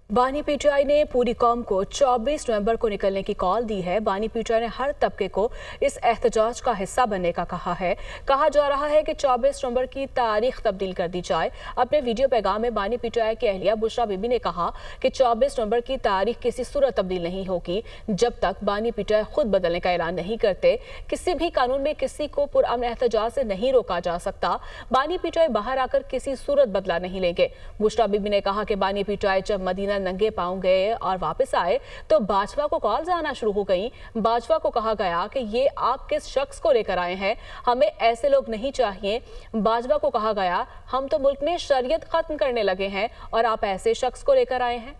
बानी पीटीआई ने पूरी कौम को 24 नवंबर को निकलने की कॉल दी है। बानी पीटीआई ने हर तबके को इस एहतजाज का हिस्सा बनने का कहा है। कहा जा रहा है कि 24 नवंबर की तारीख तब्दील कर दी जाए। अपने वीडियो पैगाम में बानी पीटीआई की अहलिया बुशरा बीबी ने कहा कि 24 नवंबर की तारीख किसी सूरत तब्दील नहीं होगी जब तक बानी पीटीआई खुद बदलने का ऐलान नहीं करते। किसी भी कानून में किसी को पुरअमन एहतजाज से नहीं रोका जा सकता। बानी पीटीआई बाहर आकर किसी सूरत बदला नहीं लेंगे। बुशरा बीबी ने कहा कि बानी पीटीआई जब मदीना नंगे पांव गए और वापस आए तो बाजवा को कॉल्स आना शुरू हो गई। बाजवा को कहा गया कि ये आप किस शख्स को लेकर आए हैं, हमें ऐसे लोग नहीं चाहिए। बाजवा को कहा गया हम तो मुल्क में शरीयत खत्म करने लगे हैं और आप ऐसे शख्स को लेकर आए हैं।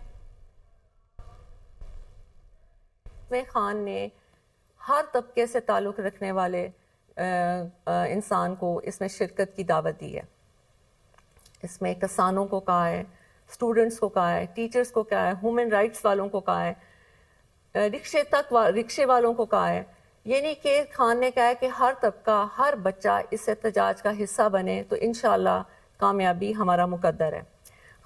खान ने हर तबके से ताल्लुक़ रखने वाले इंसान को इसमें शिरकत की दावत दी है। इसमें किसानों को कहा है, स्टूडेंट्स को कहा है, टीचर्स को कहा है, ह्यूमन राइट्स वालों को कहा है, रिक्शे वालों को कहा है। यानी कि खान ने कहा है कि हर तबका, हर बच्चा इस एहतजाज का हिस्सा बने तो इंशाअल्लाह कामयाबी हमारा मुकद्दर है।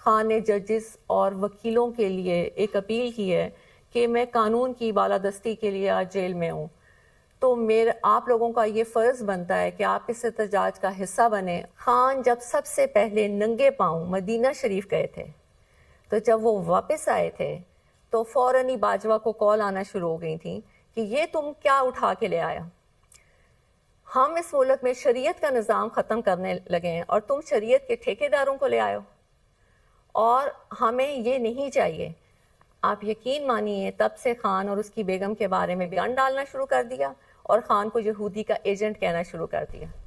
खान ने जजेस और वकीलों के लिए एक अपील की है कि मैं कानून की बालादस्ती के लिए आज जेल में हूँ, तो आप लोगों का ये फ़र्ज़ बनता है कि आप इस एहतजाज का हिस्सा बने। खान जब सबसे पहले नंगे पाँव मदीना शरीफ गए थे, तो जब वो वापस आए थे तो फ़ौरन ही बाजवा को कॉल आना शुरू हो गई थी कि ये तुम क्या उठा के ले आया। हम इस मुल्क में शरीयत का निज़ाम ख़त्म करने लगे हैं और तुम शरीयत के ठेकेदारों को ले आए हो, और हमें ये नहीं चाहिए। आप यकीन मानिए तब से खान और उसकी बेगम के बारे में बयान डालना शुरू कर दिया और खान को यहूदी का एजेंट कहना शुरू कर दिया।